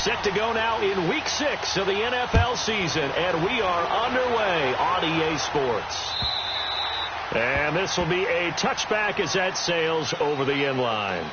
Set to go now in Week 6 of the NFL season, and we are underway on EA Sports. And this will be a touchback as that sails over the end line.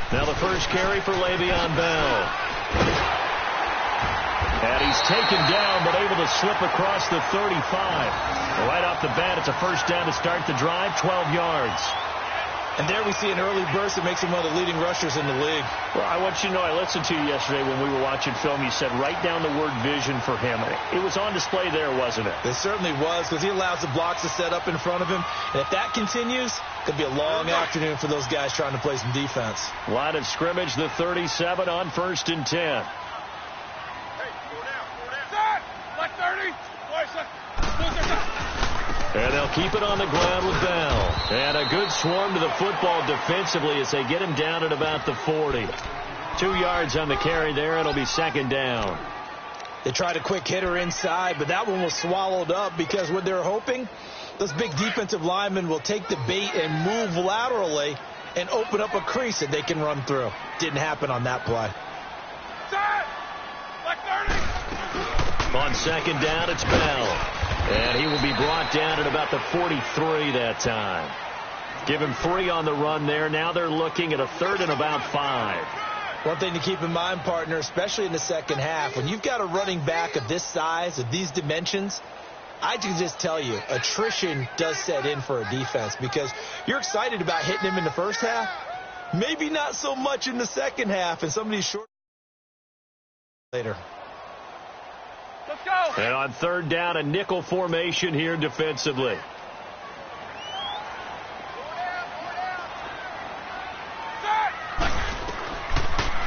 Now the first carry for Le'Veon Bell. And he's taken down, but able to slip across the 35. Right off the bat, it's a first down to start the drive, 12 yards. And there we see an early burst that makes him one of the leading rushers in the league. Well, I want you to know, I listened to you yesterday when we were watching film. You said write down the word vision for him. It was on display there, wasn't it? It certainly was, because he allows the blocks to set up in front of him. And if that continues, it could be a long afternoon for those guys trying to play some defense. Line of scrimmage, the 37 on 1st and 10. Hey, go down. Set! Like 30. And they'll keep it on the ground with Bell. And a good swarm to the football defensively as they get him down at about the 40. 2 yards on the carry there. It'll be second down. They tried a quick hitter inside, but that one was swallowed up because what they're hoping, those big defensive linemen will take the bait and move laterally and open up a crease that they can run through. Didn't happen on that play. Set! Like 30. On second down, it's Bell. And he will be brought down at about the 43 that time. Give him 3 on the run there. Now they're looking at a 3rd and about 5. One thing to keep in mind, partner, especially in the second half, when you've got a running back of this size, of these dimensions, I can just tell you, attrition does set in for a defense because you're excited about hitting him in the first half. Maybe not so much in the second half, and some of these short later. Let's go. And on 3rd down, a nickel formation here defensively.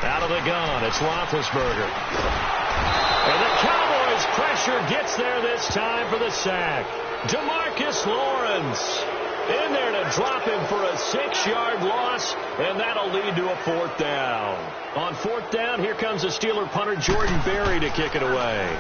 Out of the gun, it's Roethlisberger. And the Cowboys' pressure gets there this time for the sack. DeMarcus Lawrence in there to drop him for a 6-yard loss, and that'll lead to a 4th down. On 4th down, here comes the Steeler punter Jordan Berry to kick it away.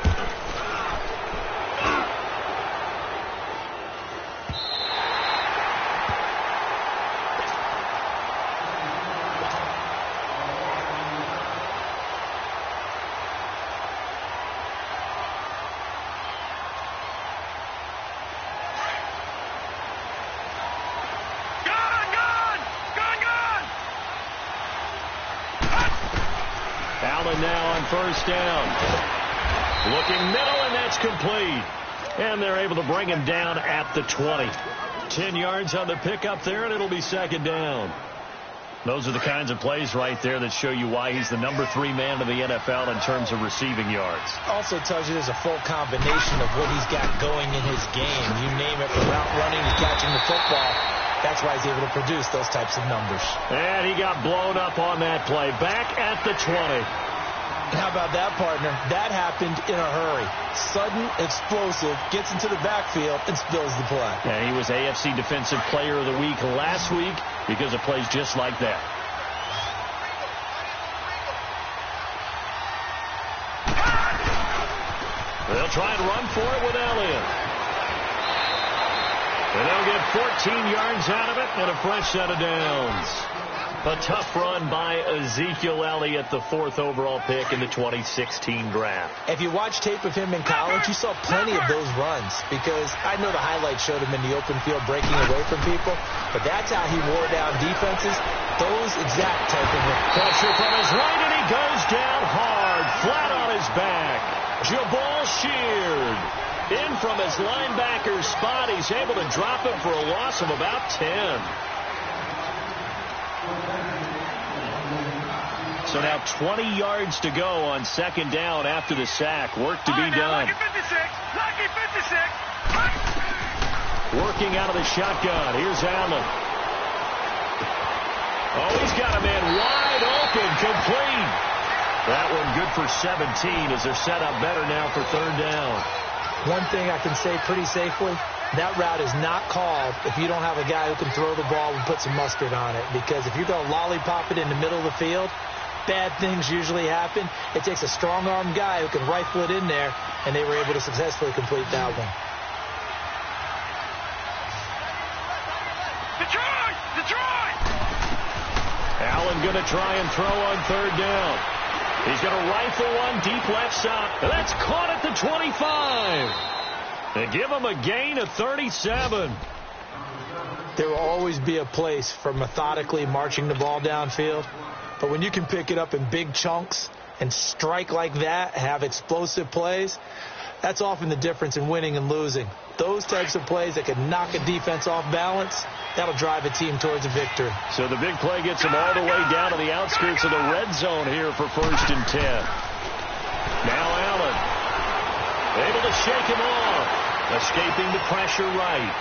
Allen now on 1st down. Looking middle, and that's complete. And they're able to bring him down at the 20. 10 yards on the pickup there, and it'll be second down. Those are the kinds of plays right there that show you why he's the number 3 man in the NFL in terms of receiving yards. Also tells you there's a full combination of what he's got going in his game. You name it, from route running to catching the football. That's why he's able to produce those types of numbers. And he got blown up on that play. Back at the 20. How about that, partner? That happened in a hurry. Sudden, explosive, gets into the backfield, and spills the play. And he was AFC Defensive Player of the Week last week because of plays just like that. They'll try and run for it with Elliott. And they'll get 14 yards out of it and a fresh set of downs. A tough run by Ezekiel Elliott, the 4th overall pick in the 2016 draft. If you watch tape of him in college, you saw plenty of those runs because I know the highlights showed him in the open field breaking away from people, but that's how he wore down defenses, those exact type of runs. Pressure from his right, and he goes down hard, flat on his back. Jabal Sheard in from his linebacker spot. He's able to drop him for a loss of about 10. So now 20 yards to go on second down after the sack. Work to be done. Lucky 56. Lucky 56. Working out of the shotgun. Here's Allen. Oh, he's got a man wide open. Complete. That one good for 17 as they're set up better now for 3rd down. One thing I can say pretty safely, That route is not called if you don't have a guy who can throw the ball and put some mustard on it. Because if you're going to lollipop it in the middle of the field, bad things usually happen. It takes a strong-armed guy who can rifle it in there, and they were able to successfully complete that one. Detroit! Allen going to try and throw on third down. He's going to rifle one deep left side. That's caught at the 25. They give him a gain of 37. There will always be a place for methodically marching the ball downfield. But when you can pick it up in big chunks and strike like that, have explosive plays, that's often the difference in winning and losing. Those types of plays that can knock a defense off balance, that'll drive a team towards a victory. So the big play gets him all the way down to the outskirts of the red zone here for 1st and 10. Now Allen, able to shake him off. Escaping the pressure right.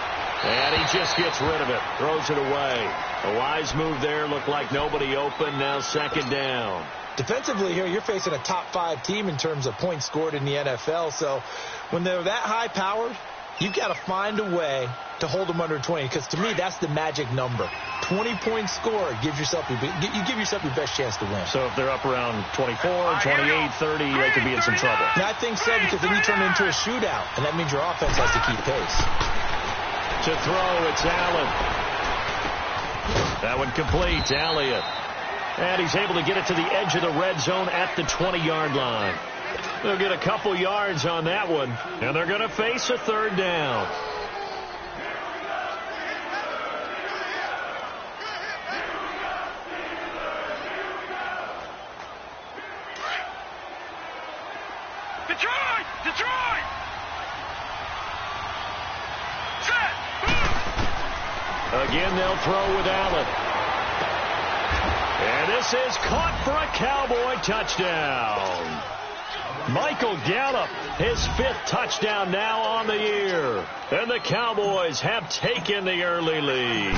And he just gets rid of it. Throws it away. A wise move there. Looked like nobody open. Now 2nd down. Defensively here, you're facing a top 5 team in terms of points scored in the NFL. So when they're that high-powered, you've got to find a way to hold them under 20. Because to me, that's the magic number. 20 points scored gives yourself you give yourself your best chance to win. So if they're up around 24, 28, 30, they could be in some trouble. And I think so, because then you turn it into a shootout, and that means your offense has to keep pace. To throw, it's Allen. That one complete. Elliott. And he's able to get it to the edge of the red zone at the 20-yard line. They'll get a couple yards on that one, and they're going to face a 3rd down. Detroit! Set! Again, they'll throw with Allen. And this is caught for a Cowboy touchdown. Michael Gallup, his 5th touchdown now on the year. And the Cowboys have taken the early lead.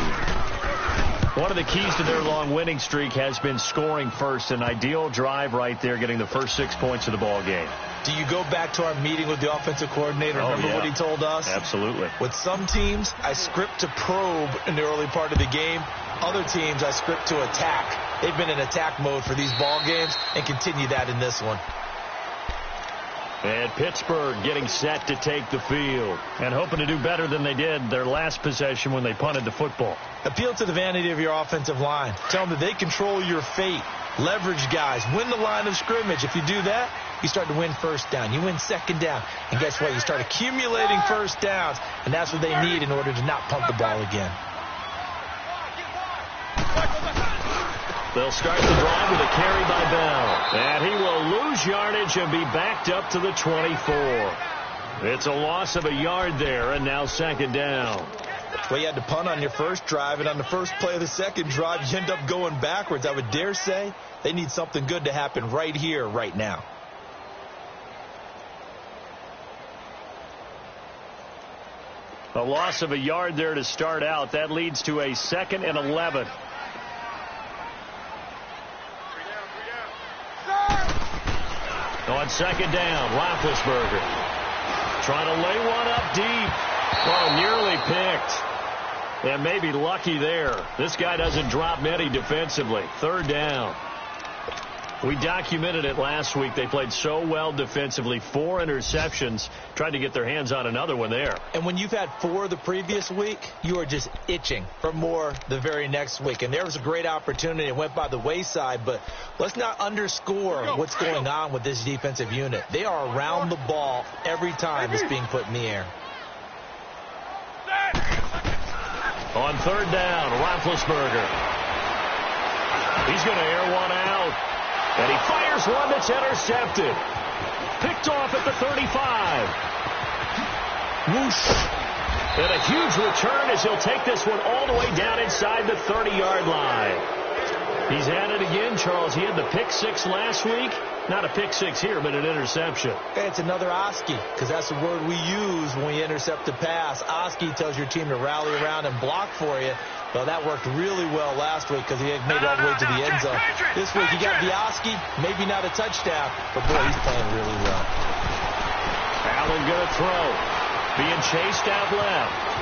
One of the keys to their long winning streak has been scoring first. An ideal drive right there, getting the first 6 points of the ball game. Do you go back to our meeting with the offensive coordinator? Remember what he told us? Absolutely. With some teams, I script to probe in the early part of the game. Other teams, I script to attack. They've been in attack mode for these ball games and continue that in this one. And Pittsburgh getting set to take the field and hoping to do better than they did their last possession when they punted the football. Appeal to the vanity of your offensive line. Tell them that they control your fate. Leverage guys. Win the line of scrimmage. If you do that, you start to win 1st down. You win 2nd down. And guess what? You start accumulating 1st downs. And that's what they need in order to not punt the ball again. They'll start the drive with a carry by Bell. And he will lose yardage and be backed up to the 24. It's a loss of a yard there, and now 2nd down. Well, you had to punt on your first drive, and on the first play of the second drive, you end up going backwards. I would dare say they need something good to happen right here, right now. A loss of a yard there to start out. That leads to a 2nd and 11. On 2nd down, Roethlisberger trying to lay one up deep. Oh, nearly picked. And maybe lucky there. This guy doesn't drop many defensively. 3rd down. We documented it last week. They played so well defensively. 4 interceptions. Tried to get their hands on another one there. And when you've had 4 the previous week, you are just itching for more the very next week. And there was a great opportunity. It went by the wayside. But let's not underscore what's going on with this defensive unit. They are around the ball every time it's being put in the air. On 3rd down, Roethlisberger. He's going to air one out. And he fires one that's intercepted. Picked off at the 35. Whoosh. And a huge return as he'll take this one all the way down inside the 30-yard line. He's at it again, Charles. He had the pick 6 last week. Not a pick 6 here, but an interception. Hey, it's another Oski, because that's the word we use when we intercept a pass. Oski tells your team to rally around and block for you. Well, that worked really well last week because he had made it all the way to the end zone. This week, he got the Oski, maybe not a touchdown, but boy, he's playing really well. Allen going to throw. being chased out left.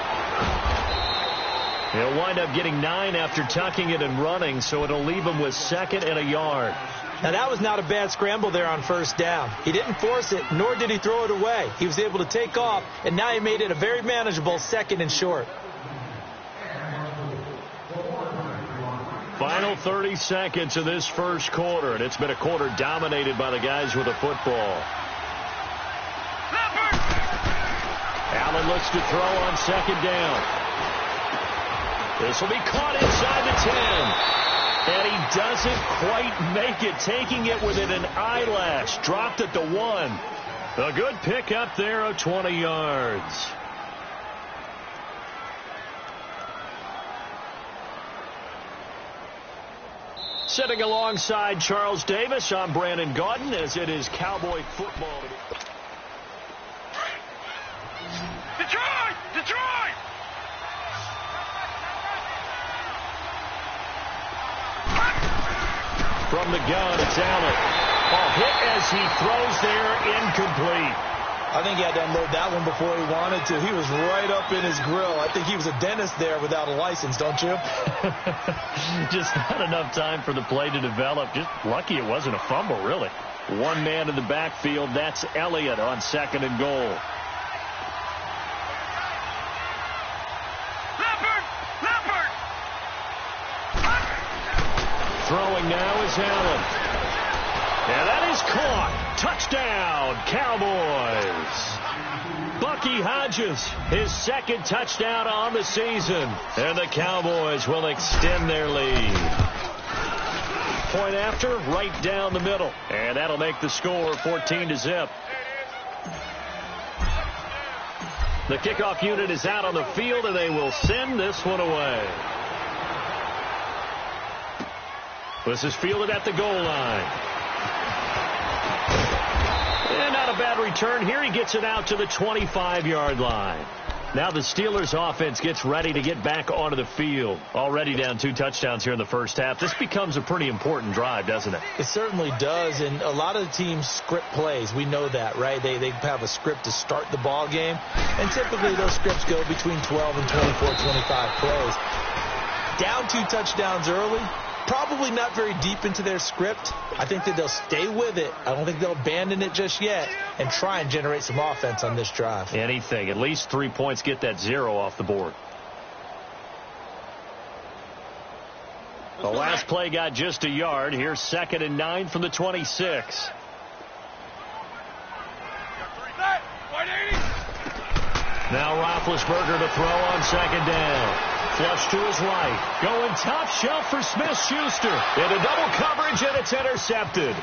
He'll wind up getting 9 after tucking it and running, so it'll leave him with 2nd and a yard. Now, that was not a bad scramble there on 1st down. He didn't force it, nor did he throw it away. He was able to take off, and now he made it a very manageable 2nd and short. Final 30 seconds of this first quarter, and it's been a quarter dominated by the guys with the football. Allen looks to throw on 2nd down. This will be caught inside the 10. And he doesn't quite make it, taking it within an eyelash. Dropped at the 1. A good pick up there of 20 yards. Sitting alongside Charles Davis, I'm Brandon Gaudin, as it is Cowboy football. Detroit! Detroit! From the gun, it's Allen. Hit as he throws there, incomplete. I think he had to unload that one before he wanted to. He was right up in his grill. I think he was a dentist there without a license, don't you? Just not enough time for the play to develop. Just lucky it wasn't a fumble, really. One man in the backfield. That's Elliott on 2nd and goal. Throwing now is Allen. And that is caught. Touchdown, Cowboys. Bucky Hodges, his 2nd touchdown on the season. And the Cowboys will extend their lead. Point after, right down the middle. And that'll make the score 14-0. The kickoff unit is out on the field, and they will send this one away. This is fielded at the goal line. And not a bad return here. He gets it out to the 25-yard line. Now the Steelers offense gets ready to get back onto the field. Already down 2 touchdowns here in the first half. This becomes a pretty important drive, doesn't it? It certainly does, and a lot of the teams script plays. We know that, right? They have a script to start the ball game, and typically those scripts go between 12 and 24, 25 plays. Down 2 touchdowns early. Probably not very deep into their script. I think that they'll stay with it. I don't think they'll abandon it just yet and try and generate some offense on this drive. Anything. At least 3 points, get that 0 off the board. The last play got just a yard. Here's 2nd and 9 from the 26. Now Roethlisberger to throw on 2nd down. Flush to his right. Going top shelf for Smith-Schuster. Into double coverage, and it's intercepted.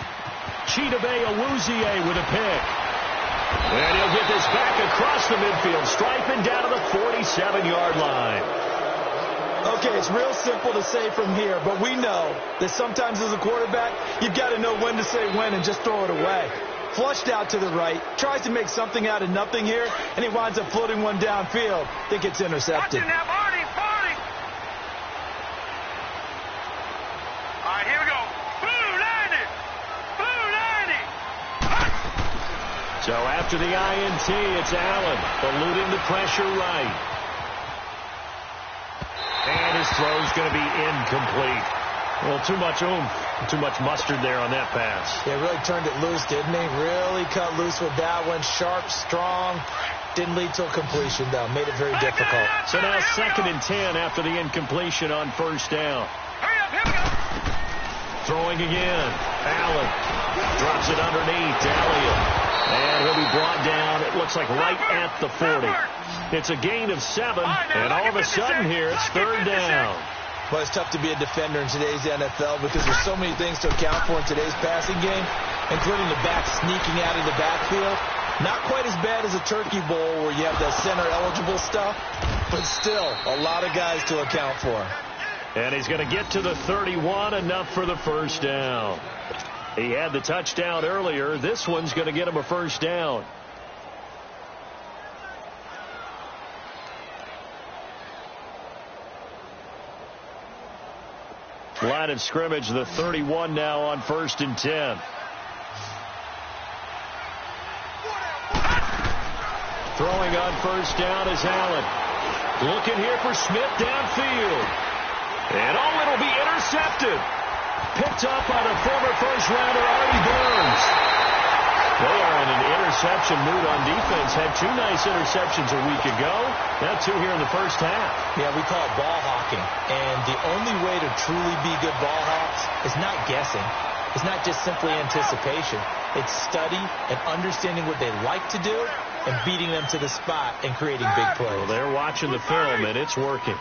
Chidobe Awuzie with a pick. And he'll get this back across the midfield stripe and down to the 47-yard line. Okay, it's real simple to say from here, but we know that sometimes as a quarterback, you've got to know when to say when and just throw it away. Flushed out to the right, tries to make something out of nothing here, and he winds up floating one downfield. I think it's intercepted. Here we go. Blue 90. Blue 90. So after the INT, it's Allen eluding the pressure right. And his throw's going to be incomplete. Well, too much oomph, too much mustard there on that pass. Yeah, really turned it loose, didn't he? Really cut loose with that one. Sharp, strong. Didn't lead to a completion, though. Made it very difficult. So now 2nd and 10 after the incompletion on 1st down. Hurry up, here we go. Throwing again. Allen drops it underneath to Elliott. And he'll be brought down, it looks like right at the 40. It's a gain of 7, and all of a sudden here, it's 3rd down. Well, it's tough to be a defender in today's NFL because there's so many things to account for in today's passing game, including the back sneaking out of the backfield. Not quite as bad as a turkey bowl where you have the center-eligible stuff, but still a lot of guys to account for. And he's going to get to the 31, enough for the 1st down. He had the touchdown earlier. This one's going to get him a 1st down. Line of scrimmage, the 31 now on 1st and 10. Throwing on first down is Allen. Looking here for Smith downfield. And it'll be intercepted. Picked up by the former first-rounder Artie Burns. They are in an interception mood on defense. Had 2 nice interceptions a week ago. Now 2 here in the first half. Yeah, we call it ball hawking. And the only way to truly be good ball hawks is not guessing. It's not just simply anticipation. It's study and understanding what they like to do and beating them to the spot and creating big plays. Well, they're watching the film, and it's working.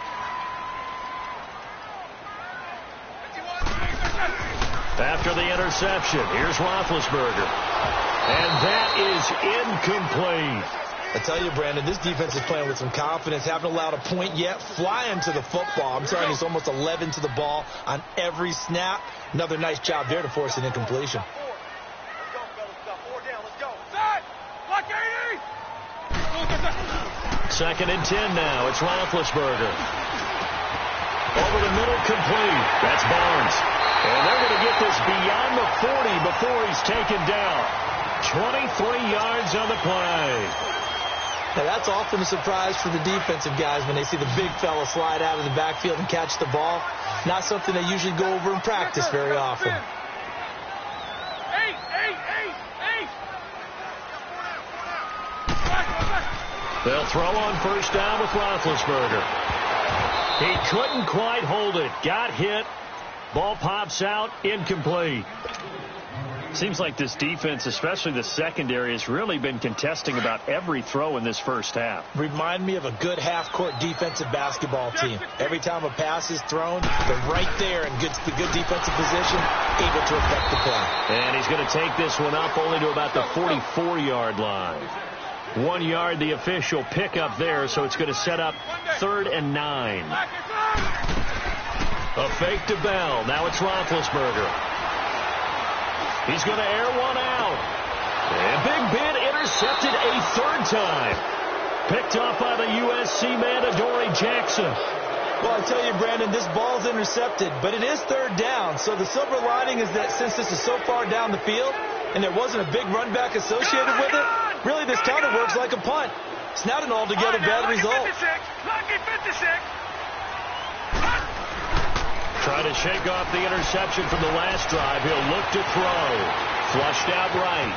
After the interception, here's Roethlisberger. And that is incomplete. I tell you, Brandon, this defense is playing with some confidence. Haven't allowed a point yet. Flying to the football. I'm telling you, it's almost 11 to the ball on every snap. Another nice job there to force an incompletion. Second and 10 now. It's Roethlisberger. Over the middle, complete. That's Barnes. And they're going to get this beyond the 40 before he's taken down. 23 yards on the play. Now, that's often a surprise for the defensive guys when they see the big fella slide out of the backfield and catch the ball. Not something they usually go over in practice very often. They'll throw on first down with Roethlisberger. He couldn't quite hold it. Got hit. Ball pops out. Incomplete. Seems like this defense, especially the secondary, has really been contesting about every throw in this first half. Remind me of a good half-court defensive basketball team. Every time a pass is thrown, they're right there in good defensive position, able to affect the play. And he's going to take this one up only to about the 44-yard line. 1 yard, the official pickup there, so it's going to set up 3rd and 9. A fake to Bell. Now it's Roethlisberger. He's going to air one out. And Big Ben intercepted a 3rd time. Picked up by the USC man, Adoree Jackson. Well, I tell you, Brandon, this ball's intercepted, but it is 3rd down. So the silver lining is that since this is so far down the field and there wasn't a big run back associated with it, really this kind of works like a punt. It's not an altogether bad result. Trying to shake off the interception from the last drive. He'll look to throw. Flushed out right.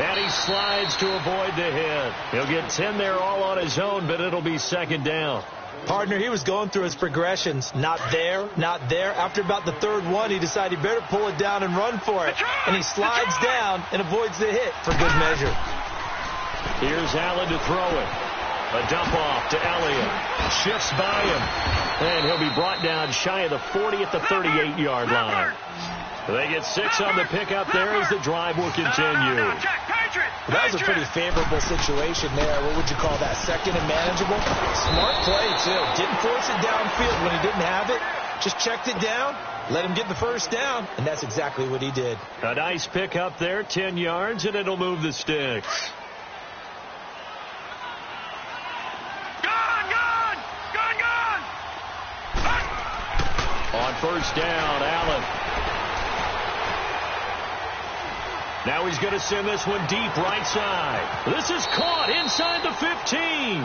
And he slides to avoid the hit. He'll get 10 there all on his own, but it'll be 2nd down. Partner, he was going through his progressions. Not there, not there. After about the 3rd one, he decided he better pull it down and run for it. And he slides down and avoids the hit for good measure. Here's Allen to throw it. A dump off to Elliott. Shifts by him. And he'll be brought down shy of the 40 at the 38-yard line. They get 6 on the pickup there as the drive will continue. That was a pretty favorable situation there. What would you call that? 2nd and manageable? Smart play, too. Didn't force it downfield when he didn't have it. Just checked it down, let him get the first down, and that's exactly what he did. A nice pickup there, 10 yards, and it'll move the sticks. On first down, Allen. Now he's going to send this one deep right side. This is caught inside the 15.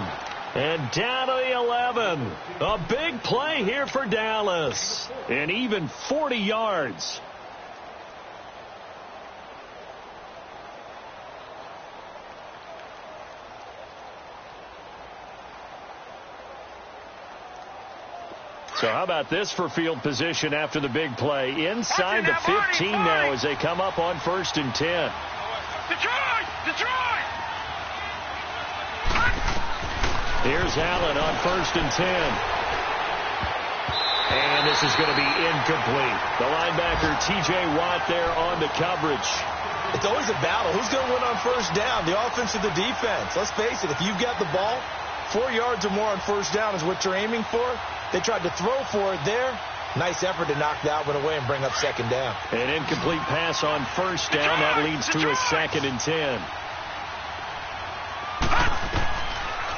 And down to the 11. A big play here for Dallas. And even 40 yards. So how about this for field position after the big play? Inside the 15 now as they come up on 1st and 10. Detroit! Here's Allen on 1st and 10. And this is going to be incomplete. The linebacker, T.J. Watt, there on the coverage. It's always a battle. Who's going to win on first down, the offense or the defense? Let's face it, if you've got the ball, 4 yards or more on first down is what you're aiming for. They tried to throw for it there. Nice effort to knock that one away and bring up 2nd down. An incomplete pass on first down. That leads to a 2nd and 10.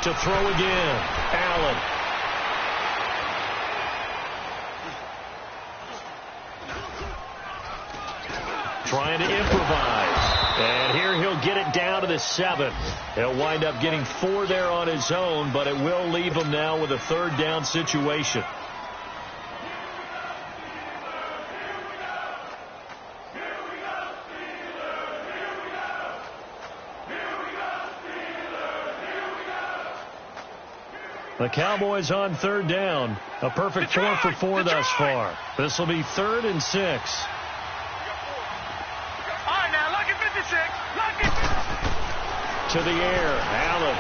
To throw again, Allen. Trying to improvise. And here he'll get it down to the to 7. He'll wind up getting 4 there on his own, but it will leave him now with a third down situation. The Cowboys on third down. A perfect 4 for 4 thus far. This will be 3rd and 6. All right, now, look at 56. Look at... To the air, Allen.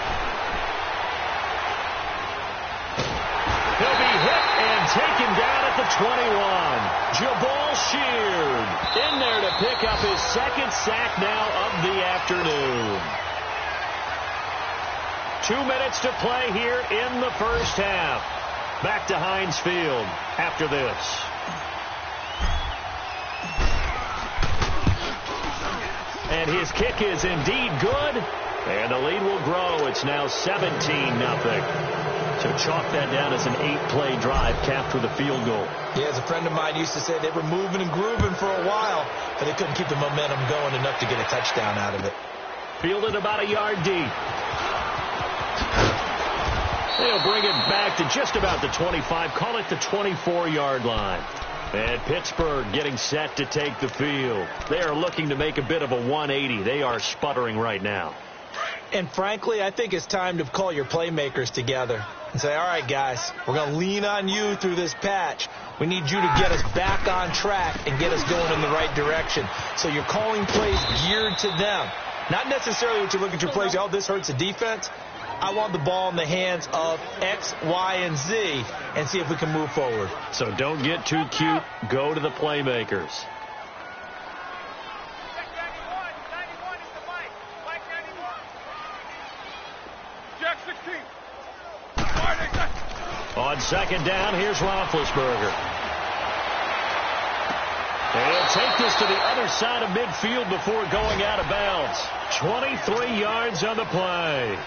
He'll be hit and taken down at the 21. Jabal Sheard in there to pick up his 2nd sack now of the afternoon. 2 minutes to play here in the first half. Back to Heinz Field after this. And his kick is indeed good. And the lead will grow. It's now 17-0. So chalk that down as an 8-play drive capped with a field goal. Yeah, as a friend of mine used to say, they were moving and grooving for a while, but they couldn't keep the momentum going enough to get a touchdown out of it. Fielded about a yard deep. They'll bring it back to just about the 25. Call it the 24-yard line. And Pittsburgh getting set to take the field. They are looking to make a bit of a 180. They are sputtering right now. And frankly, I think it's time to call your playmakers together and say, all right, guys, we're going to lean on you through this patch. We need you to get us back on track and get us going in the right direction. So you're calling plays geared to them. Not necessarily what you look at your plays, oh, this hurts the defense. I want the ball in the hands of X, Y, and Z and see if we can move forward. So don't get too cute. Go to the playmakers. On second down, here's Roethlisberger. He'll take this to the other side of midfield before going out of bounds. 23 yards on the play.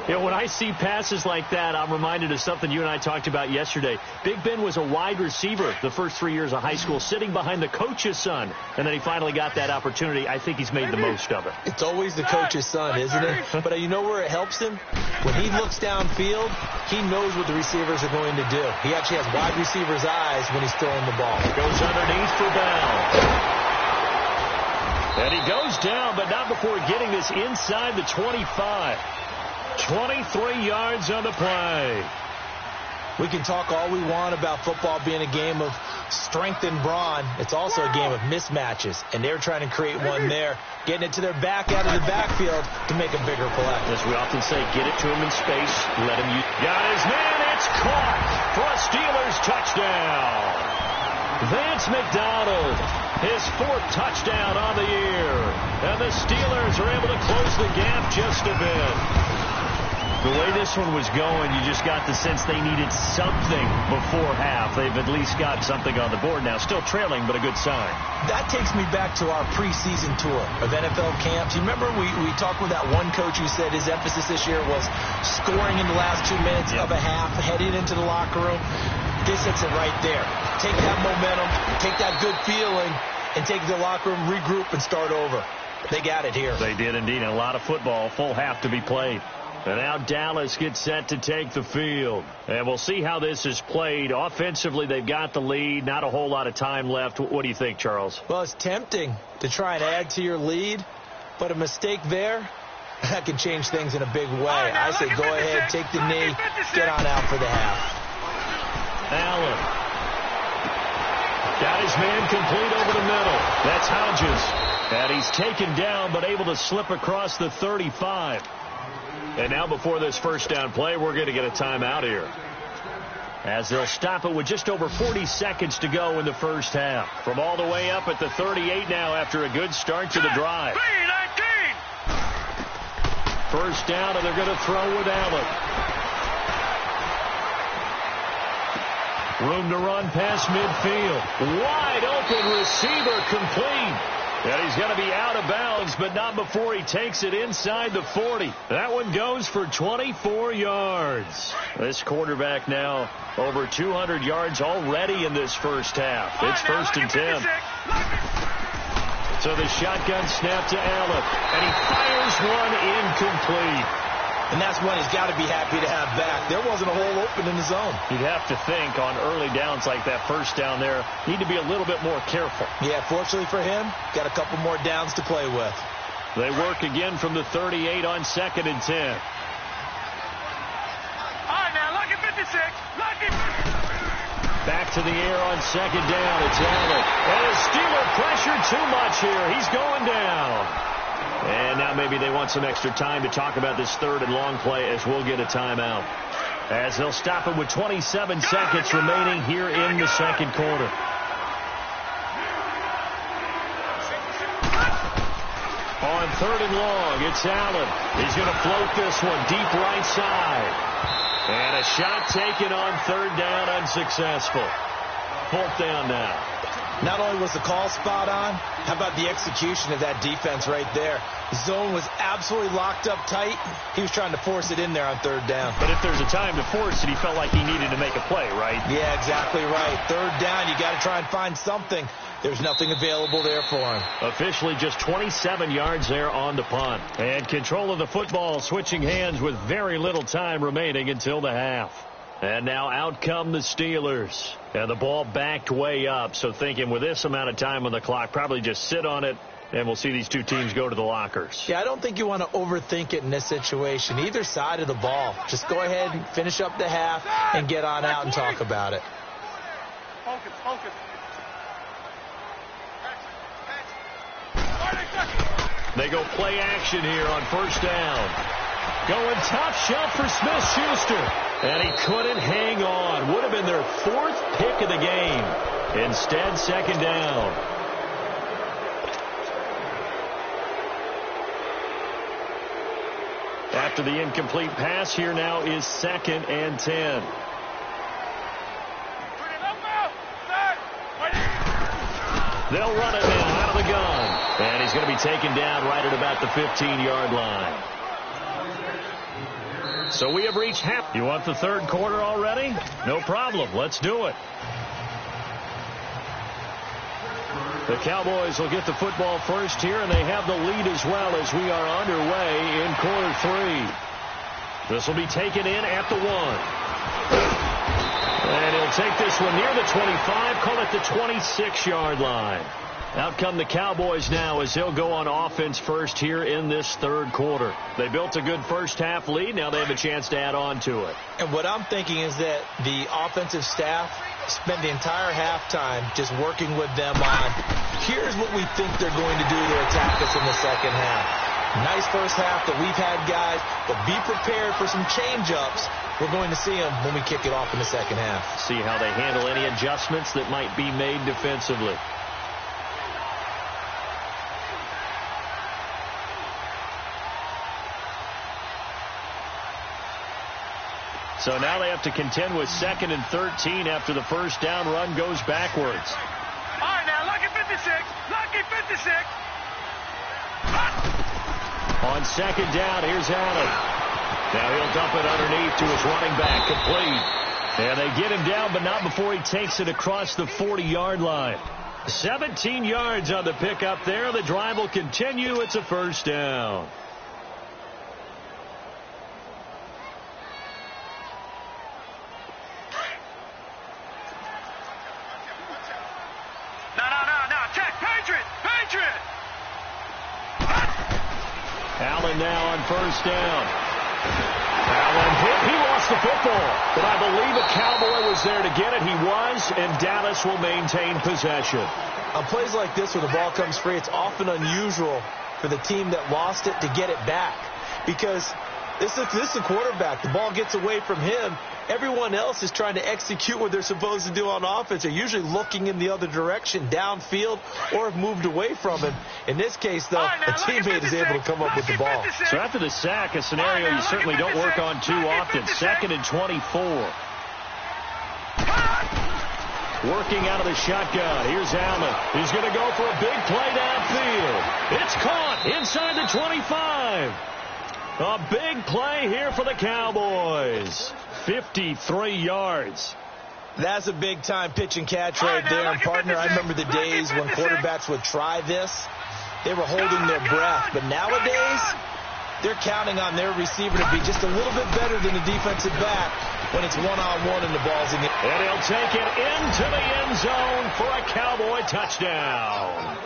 You know, when I see passes like that, I'm reminded of something you and I talked about yesterday. Big Ben was a wide receiver the first 3 years of high school, sitting behind the coach's son, and then he finally got that opportunity. I think he's made the most of it. It's always the coach's son, isn't it? But you know where it helps him? When he looks downfield, he knows what the receivers are going to do. He actually has wide receivers' eyes when he's throwing the ball. Goes underneath for Bell. And he goes down, but not before getting this inside the 25. 23 yards on the play. We can talk all we want about football being a game of strength and brawn. It's also a game of mismatches, and they're trying to create one there, getting it to their back out of the backfield to make a bigger play. As we often say, get it to him in space, let him use. Got his man, it's caught for a Steelers touchdown. Vance McDonald, his 4th touchdown on the year, and the Steelers are able to close the gap just a bit. The way this one was going, you just got the sense they needed something before half. They've at least got something on the board now. Still trailing, but a good sign. That takes me back to our preseason tour of NFL camps. You remember we talked with that one coach who said his emphasis this year was scoring in the last 2 minutes of a half, heading into the locker room. This hits it right there. Take that momentum, take that good feeling, and take the locker room, regroup, and start over. They got it here. They did indeed. A lot of football, full half to be played. And now Dallas gets set to take the field. And we'll see how this is played. Offensively, they've got the lead. Not a whole lot of time left. What do you think, Charles? Well, it's tempting to try and add to your lead, but a mistake there, that can change things in a big way. I say go ahead, take the knee, get on out for the half. Allen. Got his man complete over the middle. That's Hodges. And he's taken down, but able to slip across the 35. And now before this first down play, we're going to get a timeout here, as they'll stop it with just over 40 seconds to go in the first half. From all the way up at the 38 now after a good start to the drive. First down, and they're going to throw with Allen. Room to run past midfield. Wide open receiver complete. And he's going to be out of bounds, but not before he takes it inside the 40. That one goes for 24 yards. This quarterback now over 200 yards already in this first half. It's 1st and 10. So the shotgun snap to Allen, and he fires one incomplete. And that's one he's got to be happy to have back. There wasn't a hole open in the zone. You'd have to think on early downs like that first down there, need to be a little bit more careful. Yeah, fortunately for him, got a couple more downs to play with. They work again from the 38 on 2nd and 10. All right, now, lucky 56. Lucky 56. Back to the air on 2nd down. It's Allen. And his Steeler pressure too much here. He's going down. And now maybe they want some extra time to talk about this 3rd and long play as we'll get a timeout. As they'll stop it with 27 seconds remaining here in the 2nd quarter. On 3rd and long, it's Allen. He's going to float this one deep right side. And a shot taken on 3rd down, unsuccessful. 4th down now. Not only was the call spot on, how about the execution of that defense right there? The zone was absolutely locked up tight. He was trying to force it in there on 3rd down. But if there's a time to force it, he felt like he needed to make a play, right? Yeah, exactly right. 3rd down, you got to try and find something. There's nothing available there for him. Officially just 27 yards there on the punt. And control of the football switching hands with very little time remaining until the half. And now out come the Steelers. And the ball backed way up. So thinking with this amount of time on the clock, probably just sit on it, and we'll see these two teams go to the lockers. Yeah, I don't think you want to overthink it in this situation. Either side of the ball. Just go ahead and finish up the half and get on out and talk about it. Focus, focus. They go play action here on 1st down. Going top shot for Smith-Schuster. And he couldn't hang on. Would have been their 4th pick of the game. Instead, 2nd down. After the incomplete pass, here now is 2nd and 10. They'll run it now out of the gun. And he's going to be taken down right at about the 15-yard line. So we have reached half. You want the 3rd quarter already? No problem. Let's do it. The Cowboys will get the football first here, and they have the lead as well as we are underway in quarter 3. This will be taken in at the 1. And he'll take this one near the 25, call it the 26-yard line. Out come the Cowboys now as they'll go on offense first here in this 3rd quarter. They built a good first half lead. Now they have a chance to add on to it. And what I'm thinking is that the offensive staff spent the entire halftime just working with them on, here's what we think they're going to do to attack us in the 2nd half. Nice first half that we've had, guys, but be prepared for some change-ups. We're going to see them when we kick it off in the 2nd half. See how they handle any adjustments that might be made defensively. So now they have to contend with 2nd and 13 after the first down run goes backwards. All right, now, lucky 56. Lucky 56. On 2nd down, here's Allen. Now he'll dump it underneath to his running back, complete. And they get him down, but not before he takes it across the 40-yard line. 17 yards on the pickup there. The drive will continue. It's a 1st down. Allen now on 1st down. Allen hit. He lost the football. But I believe a Cowboy was there to get it. He was, and Dallas will maintain possession. On plays like this where the ball comes free, it's often unusual for the team that lost it to get it back. Because this is a quarterback. The ball gets away from him. Everyone else is trying to execute what they're supposed to do on offense. They're usually looking in the other direction, downfield, or have moved away from him. In this case, though, a teammate is able to come up with the ball. So after the sack, a scenario you certainly don't work on too often. 2nd and 24. Working out of the shotgun. Here's Allen. He's going to go for a big play downfield. It's caught inside the 25. A big play here for the Cowboys. 53 yards. That's a big-time pitch and catch right there. And, partner, I remember the days when quarterbacks would try this. They were holding their breath. But nowadays, they're counting on their receiver to be just a little bit better than the defensive back when it's one-on-one and the ball's in the... And he'll take it into the end zone for a Cowboy touchdown.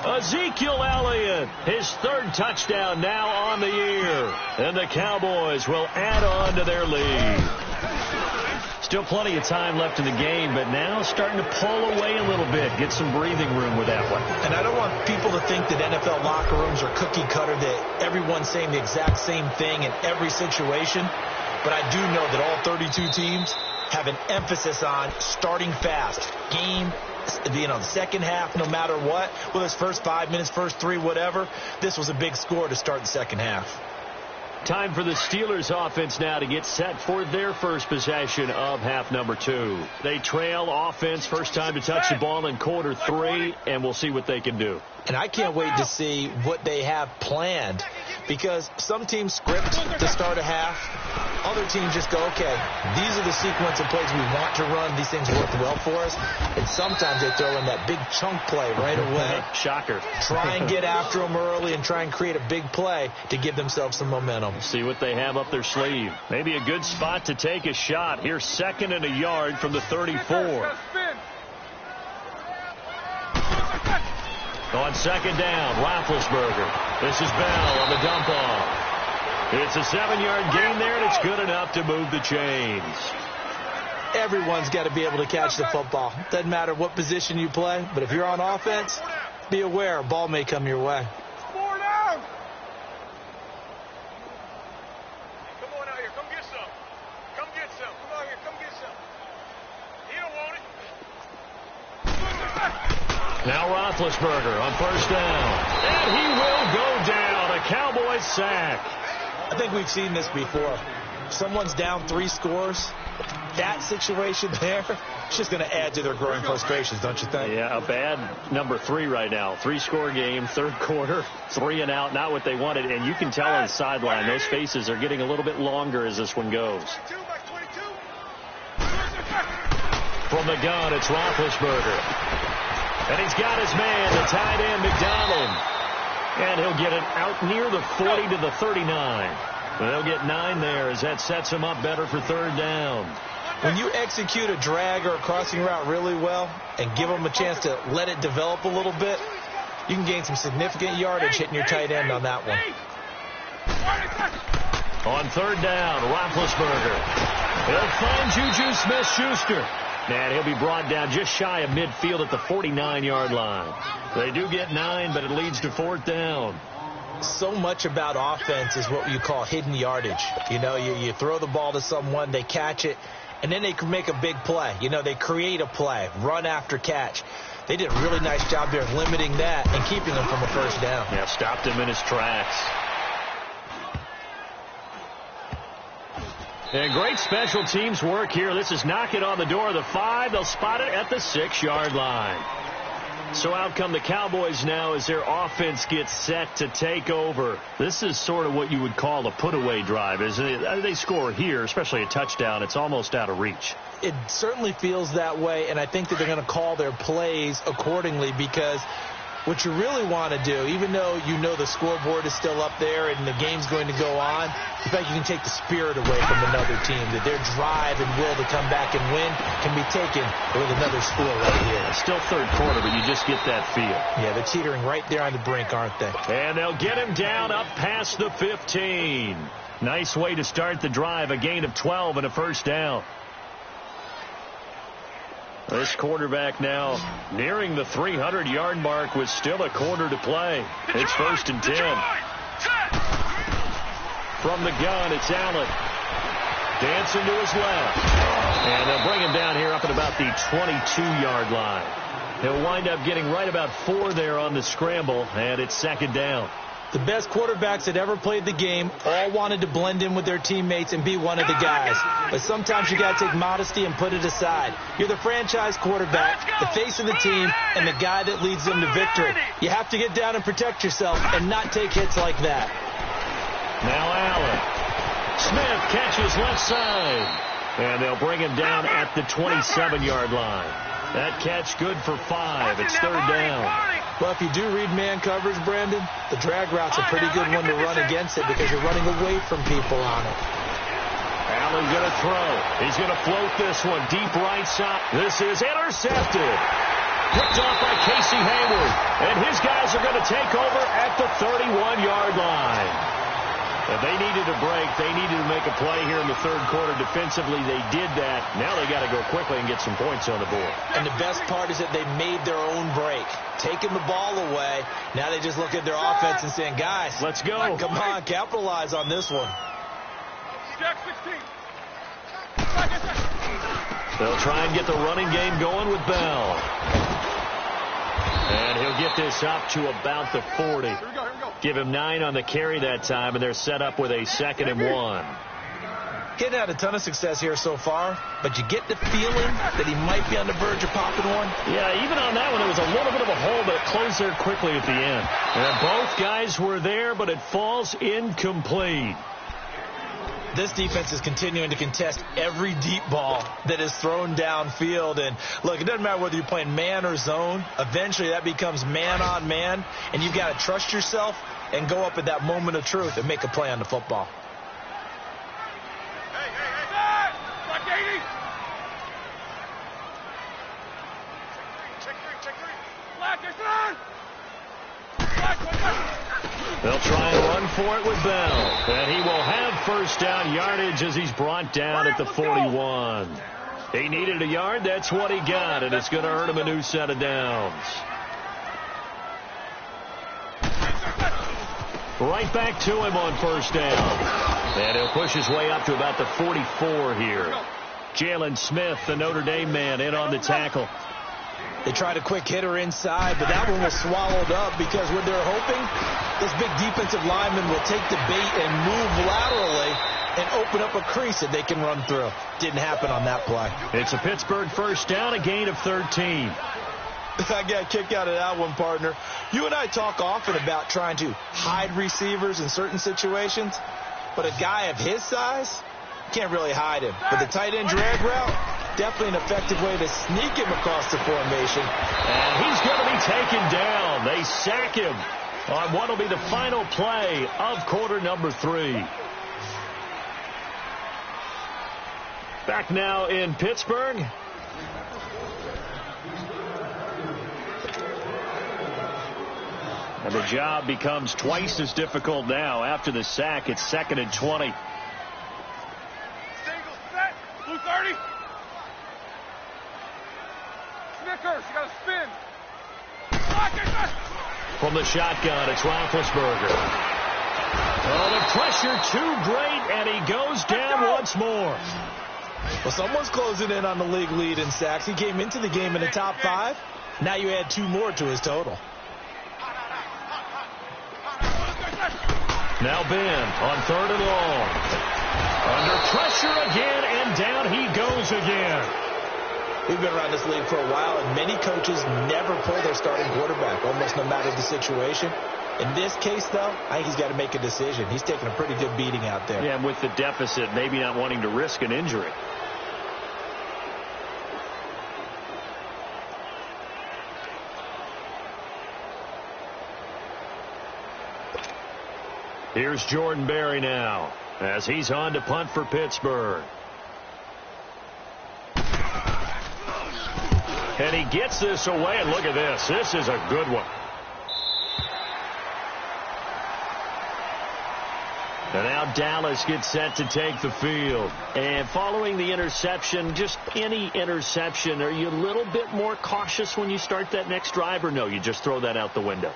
Ezekiel Elliott, his third touchdown now on the year. And the Cowboys will add on to their lead. Still plenty of time left in the game, but now starting to pull away a little bit. Get some breathing room with that one. And I don't want people to think that NFL locker rooms are cookie cutter, that everyone's saying the exact same thing in every situation. But I do know that all 32 teams have an emphasis on starting fast. Game, the second half, no matter what. Whether it's first 5 minutes, first 3, whatever. This was a big score to start the second half. Time for the Steelers offense now to get set for their first possession of half number 2. They trail offense, first time to touch the ball in quarter 3, and we'll see what they can do. And I can't wait to see what they have planned, because some teams script to start a half. Other teams just go, okay, these are the sequence of plays we want to run. These things work well for us. And sometimes they throw in that big chunk play right away. Shocker. Try and get after them early and try and create a big play to give themselves some momentum. See what they have up their sleeve. Maybe a good spot to take a shot. Here's 2nd and a yard from the 34. On 2nd down, Roethlisberger. This is Bell on the dump off. It's a 7-yard gain there, and it's good enough to move the chains. Everyone's got to be able to catch the football. Doesn't matter what position you play, but if you're on offense, be aware a ball may come your way. More down. Come on out here. Come get some. Come get some. Come out here. Come get some. He don't want it. Now Roethlisberger on 1st down. And he will go down. A Cowboys sack. I think we've seen this before. Someone's down 3 scores. That situation there, it's just going to add to their growing frustrations, don't you think? Yeah, a bad number 3 right now. 3-score game, 3rd quarter, 3 and out, not what they wanted. And you can tell on the sideline, those faces are getting a little bit longer as this one goes. From the gun, it's Roethlisberger. And he's got his man, the tight end, McDonald. And he'll get it out near the 40 to the 39. They'll get 9 there as that sets him up better for 3rd down. When you execute a drag or a crossing route really well and give them a chance to let it develop a little bit, you can gain some significant yardage hitting your tight end on that one. On 3rd down, Roethlisberger. He'll find Juju Smith-Schuster. And he'll be brought down just shy of midfield at the 49-yard line. They do get 9, but it leads to 4th down. So much about offense is what you call hidden yardage. You know, you throw the ball to someone, they catch it, and then they can make a big play. You know, they create a play, run after catch. They did a really nice job there limiting that and keeping him from a 1st down. Yeah, stopped him in his tracks. And great special teams work here. This is knock it on the door of the 5. They'll spot it at the 6-yard line. So out come the Cowboys now as their offense gets set to take over. This is sort of what you would call a put-away drive. As they score here, especially a touchdown, it's almost out of reach. It certainly feels that way, and I think that they're going to call their plays accordingly, because what you really want to do, even though you know the scoreboard is still up there and the game's going to go on, in fact, you can take the spirit away from another team, that their drive and will to come back and win can be taken with another score right here. It's still 3rd quarter, but you just get that feel. Yeah, they're teetering right there on the brink, aren't they? And they'll get him down up past the 15. Nice way to start the drive, a gain of 12 and a 1st down. This quarterback now nearing the 300-yard mark with still a quarter to play. It's 1st and 10. From the gun, it's Allen. Dancing to his left. And they'll bring him down here up at about the 22-yard line. He'll wind up getting right about 4 there on the scramble, and it's 2nd down. The best quarterbacks that ever played the game all wanted to blend in with their teammates and be one of the guys. But sometimes you got to take modesty and put it aside. You're the franchise quarterback, the face of the team, and the guy that leads them to victory. You have to get down and protect yourself and not take hits like that. Now Allen. Smith catches left side. And they'll bring him down at the 27-yard line. That catch good for 5. It's third down. Well, if you do read man coverage, Brandon, the drag route's a pretty good one to run against it because you're running away from people on it. Allen going to throw. He's going to float this one deep right side. This is intercepted. Picked off by Casey Hayward. And his guys are going to take over at the 31-yard line. If they needed a break, they needed to make a play here in the third quarter. Defensively, they did that. Now they got to go quickly and get some points on the board. And the best part is that they made their own break. Taking the ball away. Now they just look at their offense and saying, guys, let's go. Come on, capitalize on this one. Jack 16. They'll try and get the running game going with Bell. And he'll get this up to about the 40. Here we go. Give him 9 on the carry that time, and they're set up with a 2nd and 1. Getting had a ton of success here so far, but you get the feeling that he might be on the verge of popping one. Yeah, even on that one, it was a little bit of a hole, but it closed there quickly at the end. And both guys were there, but it falls incomplete. This defense is continuing to contest every deep ball that is thrown downfield. And, look, it doesn't matter whether you're playing man or zone. Eventually, that becomes man on man, and you've got to trust yourself and go up at that moment of truth and make a play on the football. Hey! Black 80! Check three. Black, it's on! Black. They'll try and run for it with Bell. And he will have first down yardage as he's brought down at the 41. He needed a yard. That's what he got, and it's going to earn him a new set of downs. Right back to him on first down. And he'll push his way up to about the 44 here. Jalen Smith, the Notre Dame man, in on the tackle. They tried a quick hitter inside, but that one was swallowed up because what they're hoping, this big defensive lineman will take the bait and move laterally and open up a crease that they can run through. Didn't happen on that play. It's a Pittsburgh first down, a gain of 13. I got a kick out of that one, partner. You and I talk often about trying to hide receivers in certain situations, but a guy of his size, can't really hide him. But the tight end drag route, definitely an effective way to sneak him across the formation. And he's going to be taken down. They sack him on what will be the final play of quarter number 3. Back now in Pittsburgh. And the job becomes twice as difficult now. After the sack, it's 2nd and 20. Single set. Blue 30. Snickers, you got to spin. From the shotgun, it's Roethlisberger. Oh, the pressure too great, and he goes down once more. Well, someone's closing in on the league lead in sacks. He came into the game in the top 5. Now you add 2 more to his total. Now Ben on 3rd and long. Under pressure again, and down he goes again. We've been around this league for a while, and many coaches never pull their starting quarterback, almost no matter the situation. In this case, though, I think he's got to make a decision. He's taking a pretty good beating out there. Yeah, and with the deficit, maybe not wanting to risk an injury. Here's Jordan Berry now, as he's on to punt for Pittsburgh. And he gets this away, and look at this. This is a good one. And now Dallas gets set to take the field. And following the interception, just any interception, are you a little bit more cautious when you start that next drive, or no, you just throw that out the window?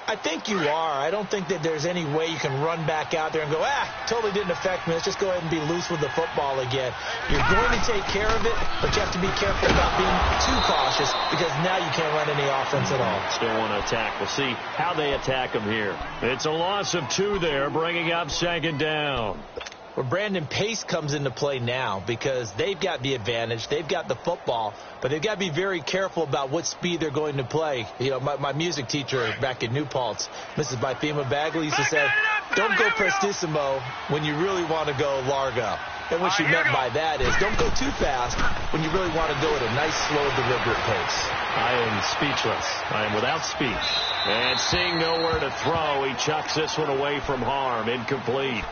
I think you are. I don't think that there's any way you can run back out there and go, totally didn't affect me. Let's just go ahead and be loose with the football again. You're going to take care of it, but you have to be careful about being too cautious because now you can't run any offense at all. Still want to attack. We'll see how they attack them here. It's a loss of 2 there, bringing up 2nd down. Well, Brandon, pace comes into play now because they've got the advantage. They've got the football, but they've got to be very careful about what speed they're going to play. You know, my music teacher back in New Paltz, Mrs. Bythema Bagley, used to say, don't go prestissimo when you really want to go largo. And what she meant by that is don't go too fast when you really want to go at a nice, slow, deliberate pace. I am speechless. I am without speech. And seeing nowhere to throw, he chucks this one away from harm. Incomplete.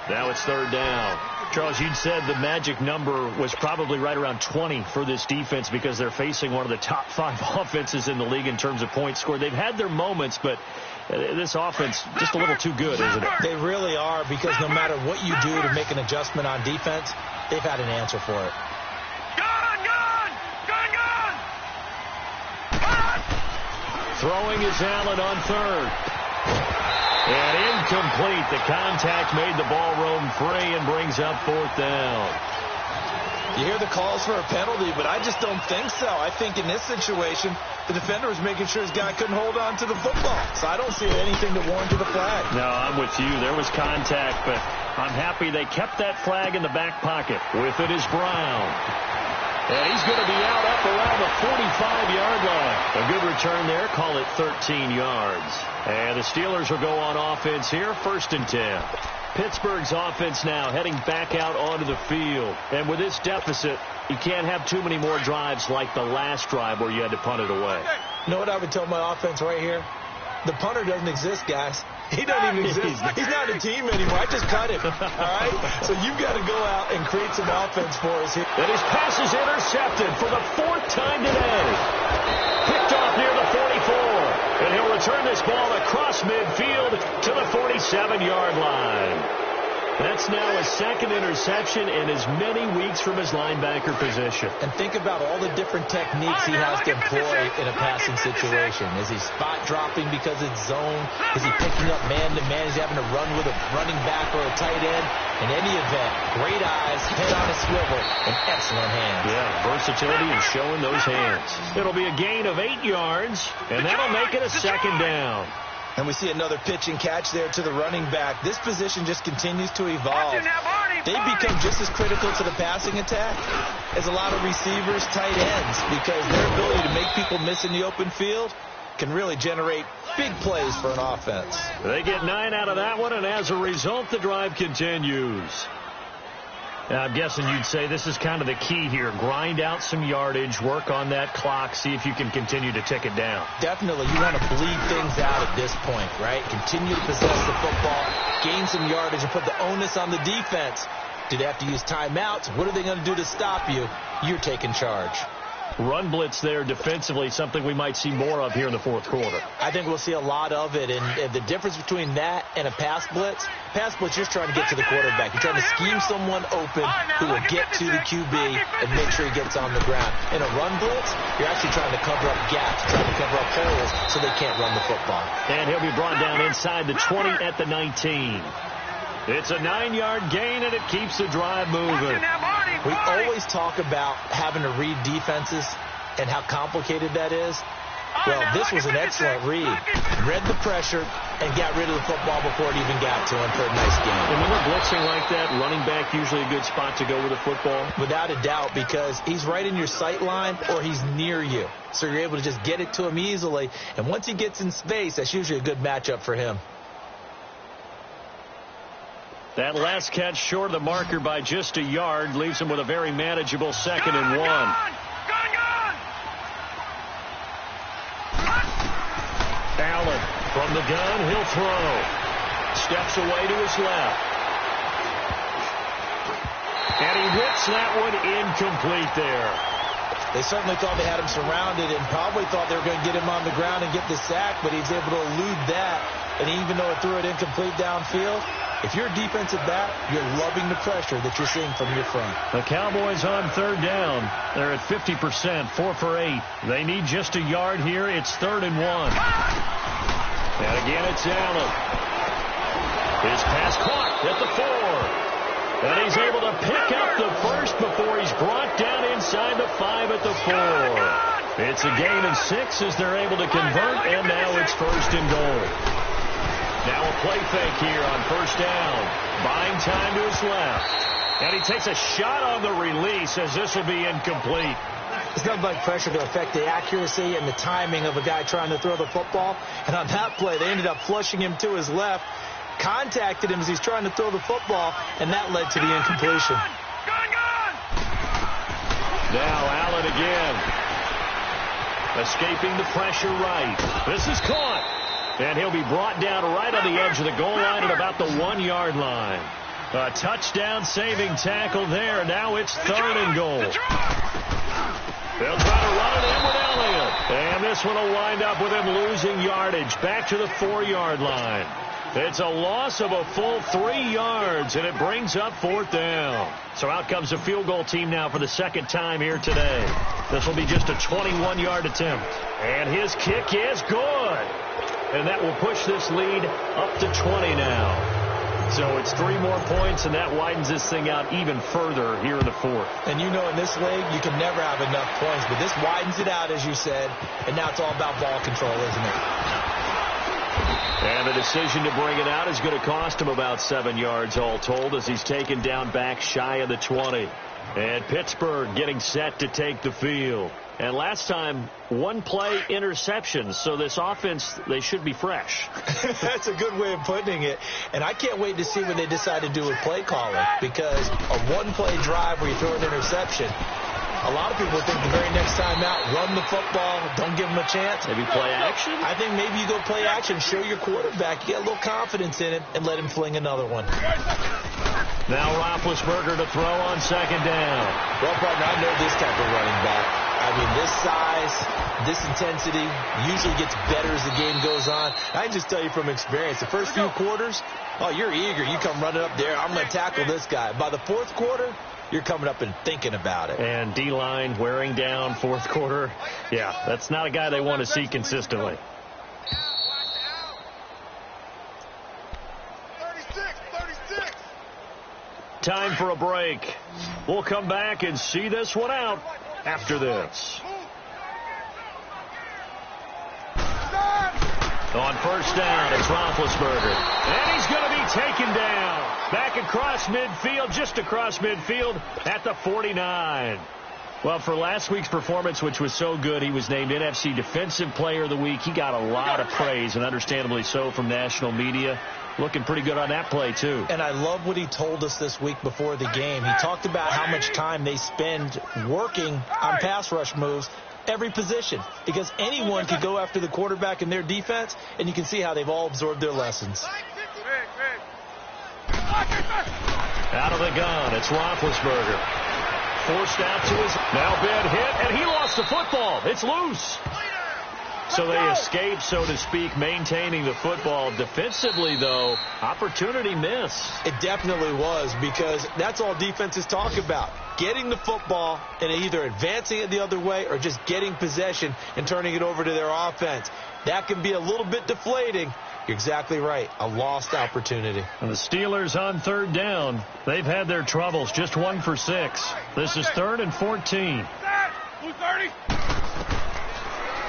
Now it's third down. Charles, you'd said the magic number was probably right around 20 for this defense because they're facing one of the top 5 offenses in the league in terms of points scored. They've had their moments, but this offense just a little too good, isn't it? They really are, because no matter what you do to make an adjustment on defense, they've had an answer for it. Throwing is Allen on third. And incomplete. The contact made the ball roam free and brings up fourth down. You hear the calls for a penalty, but I just don't think so. I think in this situation, the defender was making sure his guy couldn't hold on to the football. So I don't see anything to warrant the flag. No, I'm with you. There was contact, but I'm happy they kept that flag in the back pocket. With it is Brown. And he's going to be out up around the 45-yard line. A good return there. Call it 13 yards. And the Steelers will go on offense here. 1st and 10. Pittsburgh's offense now heading back out onto the field. And with this deficit, you can't have too many more drives like the last drive where you had to punt it away. You know what I would tell my offense right here? The punter doesn't exist, guys. He doesn't even exist. He's not a team anymore. I just cut him. All right? So you've got to go out and create some offense for us here. And his pass is intercepted for the 4th time today. Picked off near the 44. And he'll return this ball across midfield to the 47-yard line. That's now a 2nd interception in as many weeks from his linebacker position. And think about all the different techniques he has to employ in a passing situation. Is he spot dropping because it's zone? Is he picking up man-to-man? Is he having to run with a running back or a tight end? In any event, great eyes, head on a swivel, and excellent hands. Yeah, versatility and showing those hands. It'll be a gain of 8 yards, and that'll make it a 2nd down. And we see another pitch and catch there to the running back. This position just continues to evolve. They become just as critical to the passing attack as a lot of receivers, tight ends, because their ability to make people miss in the open field can really generate big plays for an offense. They get 9 out of that one, and as a result, the drive continues. I'm guessing you'd say this is kind of the key here. Grind out some yardage, work on that clock, see if you can continue to tick it down. Definitely. You want to bleed things out at this point, right? Continue to possess the football, gain some yardage, and put the onus on the defense. Do they have to use timeouts? What are they going to do to stop you? You're taking charge. Run blitz there defensively, something we might see more of here in the 4th quarter. I think we'll see a lot of it, and the difference between that and a pass blitz, you're just trying to get to the quarterback. You're trying to scheme someone open who will get to the QB and make sure he gets on the ground. In a run blitz, you're actually trying to cover up gaps, trying to cover up holes so they can't run the football. And he'll be brought down inside the 20 at the 19. It's a 9-yard gain, and it keeps the drive moving. We always talk about having to read defenses and how complicated that is. Well, this was an excellent read. Read the pressure and got rid of the football before it even got to him for a nice gain. And when we're blitzing like that, running back usually a good spot to go with the football? Without a doubt, because he's right in your sight line or he's near you. So you're able to just get it to him easily. And once he gets in space, that's usually a good matchup for him. That last catch short of the marker by just a yard leaves him with a very manageable 2nd and 1. Allen from the gun, he'll throw. Steps away to his left. And he whips that one incomplete there. They certainly thought they had him surrounded and probably thought they were going to get him on the ground and get the sack, but he's able to elude that. And even though it threw it incomplete downfield, if you're a defensive back, you're loving the pressure that you're seeing from your front. The Cowboys on 3rd down. They're at 50%, 4 for 8. They need just a yard here. It's 3rd and 1. And again, it's Allen. His pass caught at the 4. And he's able to pick up the first before he's brought down inside the 5 at the 4. It's a gain of 6 as they're able to convert, and now it's 1st and goal. Now a play fake here on 1st down. Buying time to his left. And he takes a shot on the release as this will be incomplete. It's nothing like pressure to affect the accuracy and the timing of a guy trying to throw the football. And on that play, they ended up flushing him to his left. contacted him as he's trying to throw the football, and that led to the incompletion. Now Allen again. Escaping the pressure right. This is caught. And he'll be brought down right on the edge of the goal line at about the 1-yard line. A touchdown-saving tackle there. Now it's 3rd and goal. They'll try to run it in with Elliott. And this one will wind up with him losing yardage back to the 4-yard line. It's a loss of a full 3 yards, and it brings up 4th down. So out comes the field goal team now for the 2nd time here today. This will be just a 21-yard attempt. And his kick is good. And that will push this lead up to 20 now. So it's 3 more points, and that widens this thing out even further here in the 4th. And you know in this league, you can never have enough points, but this widens it out, as you said, and now it's all about ball control, isn't it? And the decision to bring it out is going to cost him about 7 yards all told as he's taken down back shy of the 20. And Pittsburgh getting set to take the field. And last time, 1-play interception, so this offense, they should be fresh. That's a good way of putting it. And I can't wait to see what they decide to do with play calling, because a 1-play drive where you throw an interception, a lot of people think the very next time out, run the football, don't give them a chance. Maybe play action? I think maybe you go play action, show your quarterback, you get a little confidence in it, and let him fling another one. Now Roethlisberger to throw on 2nd down. Well, partner, I know this type of running back. I mean, this size, this intensity usually gets better as the game goes on. I can just tell you from experience, the first few quarters, oh, you're eager. You come running up there, I'm going to tackle this guy. By the 4th quarter, you're coming up and thinking about it. And D-line wearing down 4th quarter. Yeah, that's not a guy they want to see consistently. 36. Time for a break. We'll come back and see this one out after this. On 1st down, it's Roethlisberger. And he's going to be taken down. Back across midfield, just across midfield at the 49. Well, for last week's performance, which was so good, he was named NFC Defensive Player of the Week. He got a lot of praise, and understandably so, from national media. Looking pretty good on that play, too. And I love what he told us this week before the game. He talked about how much time they spend working on pass rush moves, every position, because anyone could go after the quarterback in their defense, and you can see how they've all absorbed their lessons. Out of the gun, it's Roethlisberger. Forced out to his now bad hit, and he lost the football. It's loose. So they escape, so to speak, maintaining the football. Defensively, though, opportunity missed. It definitely was, because that's all defenses talk about. Getting the football and either advancing it the other way or just getting possession and turning it over to their offense. That can be a little bit deflating. You're exactly right. A lost opportunity. And the Steelers on 3rd down. They've had their troubles. Just 1 for 6. This is 3rd and 14.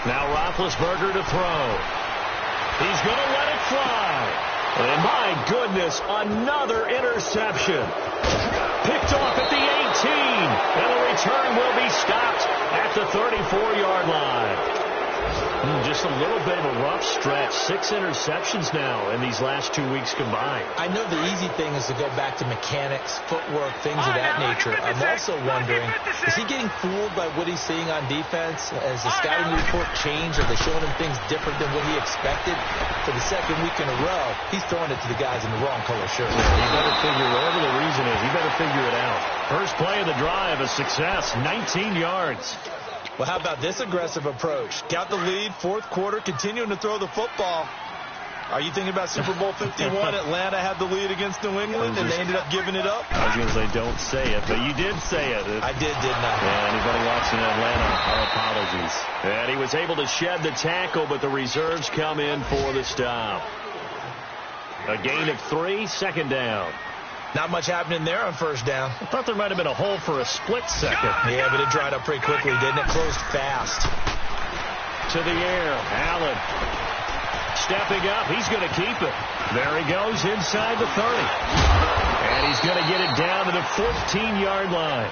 Now Roethlisberger to throw. He's going to let it fly. And my goodness, another interception. Picked off at the 18. And the return will be stopped at the 34-yard line. Just a little bit of a rough stretch. 6 interceptions now in these last 2 weeks combined. I know the easy thing is to go back to mechanics, footwork, things of that nature. I'm also wondering, is he getting fooled by what he's seeing on defense? Has the scouting report changed? Are they showing him things different than what he expected? For the 2nd week in a row, he's throwing it to the guys in the wrong color shirt. He better figure, whatever the reason is, he better figure it out. First play of the drive, a success, 19 yards. Well, how about this aggressive approach? Got the lead, 4th quarter, continuing to throw the football. Are you thinking about Super Bowl 51? Atlanta had the lead against New England, and they ended up giving it up? I was going to say don't say it, but you did say it. I did, didn't I? Yeah, anybody watching Atlanta, our apologies. And he was able to shed the tackle, but the reserves come in for the stop. A gain of 3, 2nd down. Not much happening there on 1st down. I thought there might have been a hole for a split second. Yeah, but it dried up pretty quickly, didn't it? Closed fast. To the air, Allen. Stepping up, he's going to keep it. There he goes inside the 30. And he's going to get it down to the 14-yard line.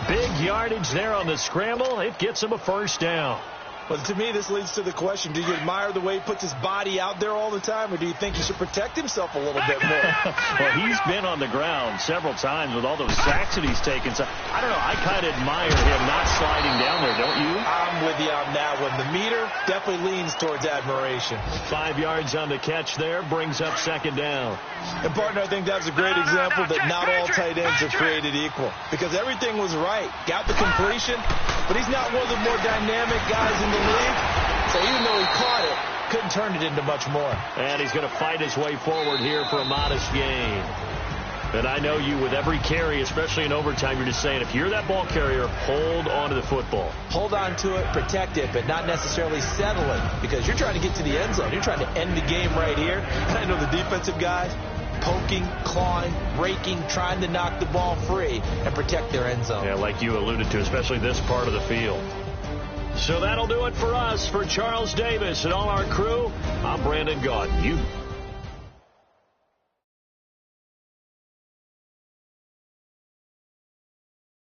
Big yardage there on the scramble. It gets him a 1st down. Well, to me, this leads to the question, do you admire the way he puts his body out there all the time, or do you think he should protect himself a little bit more? Well, he's been on the ground several times with all those sacks that he's taken. So, I don't know. I kind of admire him not sliding down there, don't you? I'm with you on that one. The meter definitely leans towards admiration. 5 yards on the catch there, brings up second down. And, partner, I think that's a great example that not all tight ends are created equal, because everything was right. Got the completion, but he's not one of the more dynamic guys in the league. So even though he caught it, couldn't turn it into much more. And he's going to fight his way forward here for a modest gain. And I know you, with every carry, especially in overtime, you're just saying, if you're that ball carrier, hold on to the football. Hold on to it, protect it, but not necessarily settle it, because you're trying to get to the end zone. You're trying to end the game right here. And I know the defensive guys, poking, clawing, raking, trying to knock the ball free and protect their end zone. Yeah, like you alluded to, especially this part of the field. So that'll do it for us. For Charles Davis and all our crew, I'm Brandon Gaudin. You